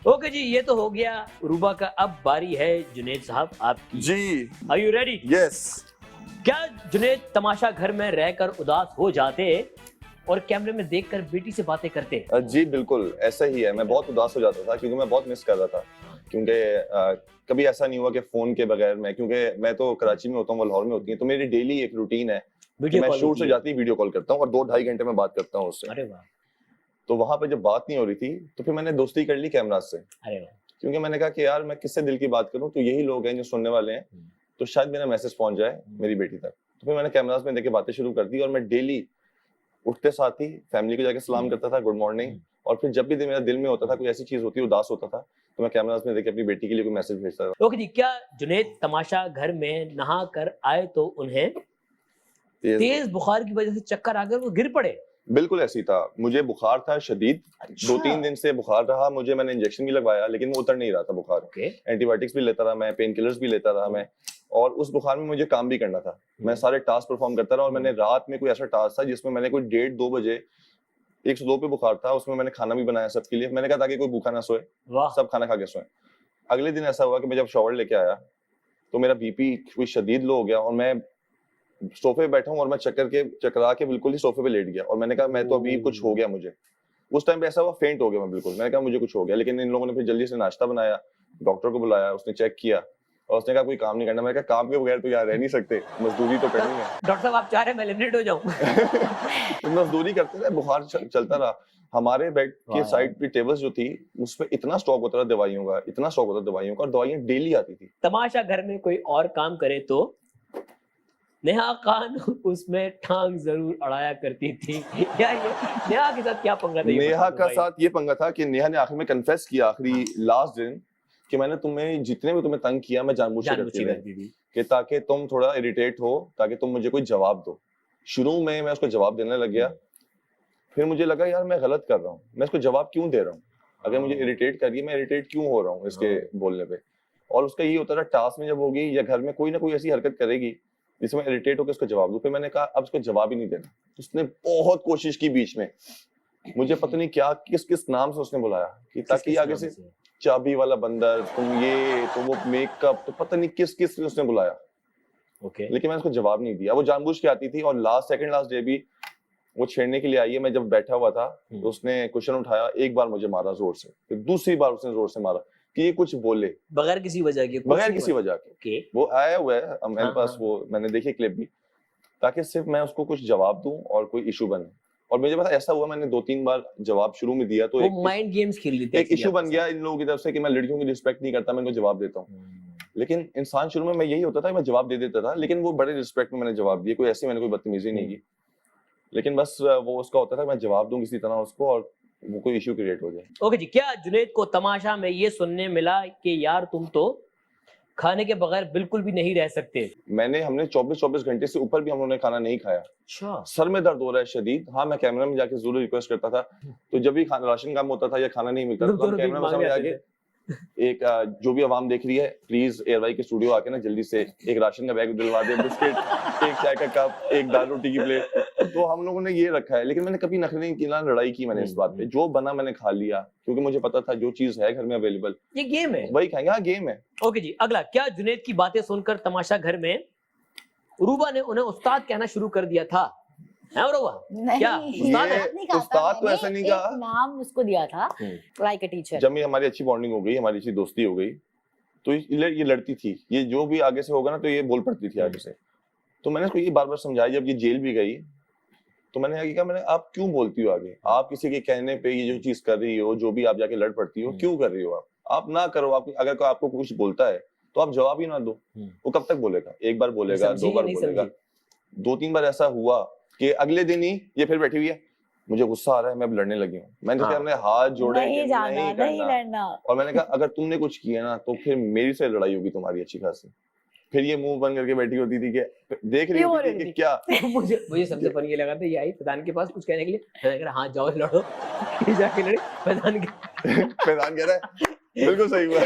Okay जी, ये तो हो गया रूबा का। अब बारी है जुनेद साहब आपकी। जी आर यू रेडी? यस। क्या जुनेद तमाशा घर में रहकर उदास हो जाते और कैमरे में देखकर बेटी से बातें करते? जी बिल्कुल ऐसा ही है। मैं बहुत उदास हो जाता था क्योंकि मैं बहुत मिस कर रहा था। क्योंकि कभी ऐसा नहीं हुआ कि फोन के बगैर मैं, क्योंकि मैं तो कराची में होता हूँ, वो लाहौर में होती है, तो मेरी डेली एक रूटीन है कि वीडियो मैं कॉल शूट होती से है। जाती वीडियो कॉल करता हूँ और 2-2.5 घंटे में बात करता हूँ उससे। अरे वाह, तो वहां पे जब बात नहीं हो रही थी तो फिर मैंने दोस्ती कर ली कैमरा से, अरे वाह। क्योंकि मैंने कहा कि यार मैं किससे दिल की बात करूं, तो यही लोग हैं जो सुनने वाले हैं, तो शायद मेरा मैसेज पहुंच जाए मेरी बेटी तक। तो फिर मैंने कैमरास में देखे बातें शुरू कर दी और मैं डेली उठते साथ ही फैमिली को जाके सलाम करता था, गुड मॉर्निंग। और फिर जब भी मेरा दिल में होता था, कोई ऐसी चीज होती, उदास होता था, तो मैं कैमरास में देखे अपनी बेटी के लिए कोई मैसेज भेजता था। ओके जी, क्या जुनेद तमाशा घर में नहा कर आए तो उन्हें तेज बुखार की वजह से चक्कर आ गए, वो गिर पड़े? बिल्कुल ऐसी था। मुझे बुखार था शदीद, 2-3 दिन से बुखार रहा मुझे। मैंने इंजेक्शन भी लगवाया लेकिन वो उतर नहीं रहा था बुखार। ओके। एंटीबायोटिक्स भी लेता रहा मैं, पेन किलर्स भी लेता रहा मैं, और उस बुखार में मुझे काम भी करना था। मैं सारे टास्क परफॉर्म करता रहा और मैंने रात में कोई ऐसा टास्क था जिसमें मैंने कोई 1:30-2 बजे, 102 पे बुखार था, उसमें मैंने खाना भी बनाया सबके लिए। मैंने कहा ताकि कोई भूखा ना सोए, वाह। सब खाना खा के सोए। अगले दिन ऐसा हुआ कि मैं जब शॉवर लेके आया तो मेरा बीपी कोई शदीद लो हो गया और मैं सोफे पे बैठा हूँ और मैं चकरा के बिल्कुल ही सोफे पे लेट गया और मैंने कहा मैं तो अभी कुछ हो गया मुझे। उस टाइम पे ऐसा हुआ, फेंट हो गया मैं बिल्कुल। मैंने कहा मुझे कुछ हो गया, लेकिन इन लोगों ने फिर जल्दी से नाश्ता बनाया, डॉक्टर को बुलाया, उसने चेक किया और उसने कहा कोई काम नहीं करना। मैंने कहा काम के बगैर तो यार रह नहीं सकते, मजदूरी तो करनी है। डॉक्टर साहब आप चाह रहे हैं मैं एलिमिनेट हो जाऊं? तो मजदूरी करते रहे, बुखार चलता रहा। हमारे बेड के साइड पे टेबल्स जो थी उसपे इतना स्टॉक होता था दवाइयों का, इतना स्टॉक होता था दवाइयों का, और दवाइयां डेली आती थी। तमाशा घर में कोई और काम करे तो नेहा खान उसमें टांग जरूर अड़ाया करती थी। या ये नेहा के साथ क्या पंगा था? नेहा का साथ ये पंगा था कि नेहा ने आखिर में कन्फेस किया आखिरी लास्ट दिन कि मैंने तुम्हें जितने भी तुम्हें तंग किया मैं जानबूझ के करती रही कि ताकि तुम थोड़ा इरिटेट हो, ताकि तुम मुझे कोई जवाब दो। शुरू में मैं उसको जवाब देने लग गया, फिर मुझे लगा यार मैं गलत कर रहा हूँ, मैं इसको जवाब क्यों दे रहा हूँ? अगर मुझे इरिटेट कर रही है, मैं इरिटेट क्यों हो रहा हूँ इसके बोलने पे? और उसका ये होता था टास्क में जब होगी या घर में कोई ना कोई ऐसी हरकत करेगी जिसमें इरिटेट होकर उसको जवाब दूं। फिर मैंने कहा अब उसको जवाब ही नहीं देना। उसने बहुत कोशिश की बीच में, मुझे पता नहीं क्या किस किस नाम से उसने बुलाया कि ताकि आगे से चाबी वाला बंदर, तुम ये, तो वो मेकअप, तो पता नहीं किस किस उसने बुलाया। ओके। लेकिन मैंने उसको जवाब नहीं दिया। वो जानबूझ के आती थी और सेकंड लास्ट डे भी वो छेड़ने के लिए आई है। मैं जब बैठा हुआ था तो उसने क्वेश्चन उठाया, एक बार मुझे मारा जोर से, फिर दूसरी बार उसने जोर से मारा कि ये कुछ बोले बगैर किसी वजह के, बगैर किसी वजह के। वो आया हुआ है मेरे पास, वो मैंने देखी क्लिप भी, ताकि सिर्फ मैं उसको कुछ जवाब दूं और कोई इशू बने। और मुझे पता ऐसा हुआ, मैंने 2-3 बार जवाब शुरू में दिया तो एक माइंड गेम्स खेल लेते हैं, एक इशू बन गया इन लोगों की तरफ से कि मैं लड़कियों की रिस्पेक्ट नहीं करता, मैं इनको जवाब देता हूँ। लेकिन इंसान शुरू में मैं यही होता था, मैं जवाब दे देता था, लेकिन वो बड़े रिस्पेक्ट में मैंने जवाब दिया, कोई ऐसी मैंने कोई बदतमीजी नहीं की। लेकिन बस वो उसका होता था मैं जवाब दूं किसी तरह उसको और वो कोई इशू क्रिएट हो जाए। ओके जी, क्या जुनेद को तमाशा में ये सुनने मिला कि यार तुम तो खाने के बगैर बिल्कुल भी नहीं रह सकते? हमने 24 घंटे से ऊपर भी हम लोगों ने खाना नहीं खाया। अच्छा। सर में दर्द हो रहा है शदीद। हाँ, मैं कैमरा में जाके जरूर रिक्वेस्ट करता था, तो जब भी राशन कम होता था या खाना नहीं मिलता था तो हम कैमरा में सामने आके एक जो भी आवाम देख रही है, प्लीज एयरवाई के स्टूडियो आके ना जल्दी से एक राशन का बैग दिलवा दे, बिस्किट, एक चाय का कप, एक दाल रोटी की प्लेट। तो हम लोगों ने ये रखा है, लेकिन मैंने कभी नखरे नहीं किया, लड़ाई की मैंने इस बात पे। जो बना मैंने खा लिया, क्योंकि मुझे पता था जो चीज है घर में अवेलेबल, ये गेम है, वही खाएंगे। हाँ, गेम है। ओके जी, अगला, क्या जुनेद की बातें सुनकर तमाशा घर में रूबा ने उन्हें उस्ताद कहना शुरू कर दिया था? क्या उस्ताद तो ऐसा नहीं कहा, नाम उसको दिया था लाइक अ टीचर। जब हमारी अच्छी बॉन्डिंग हो गई, हमारी अच्छी दोस्ती हो गई, तो ये लड़ती थी, ये जो भी आगे से होगा ना तो ये बोल पड़ती थी आगे से। तो मैंने उसको ये बार बार समझाया, जब ये जेल भी गई तो मैंने कहा, मैंने आप क्यों बोलती हो आगे? आप किसी के कहने पे ये जो चीज कर रही हो, जो भी आप जाके लड़ पड़ती हो, क्यों कर रही हो? आप ना करो। आप अगर कोई आपको कुछ बोलता है तो आप जवाब ही ना दो। वो कब तक बोलेगा? एक बार बोलेगा, 2 बार बोलेगा, 2-3 बार ऐसा हुआ कि अगले दिन ही ये फिर बैठी हुई है, मुझे गुस्सा आ रहा है, मैं अब लड़ने लगी हूँ। मैंने कहा, हमने हाथ जोड़े नहीं लड़ना। और मैंने कहा अगर तुमने कुछ किया ना तो फिर मेरी से लड़ाई होगी तुम्हारी अच्छी खासी। फिर ये मुंह बंद करके बैठी होती थी कि देख रही होती थी कि क्या। मुझे सबसे फनी ये लगा था, ये आई फैजान के पास कुछ कहने के लिए, मैंने कहा हाँ जाओ लड़ो। जाके लड़ी, फैजान कह रहा है बिल्कुल सही हुआ।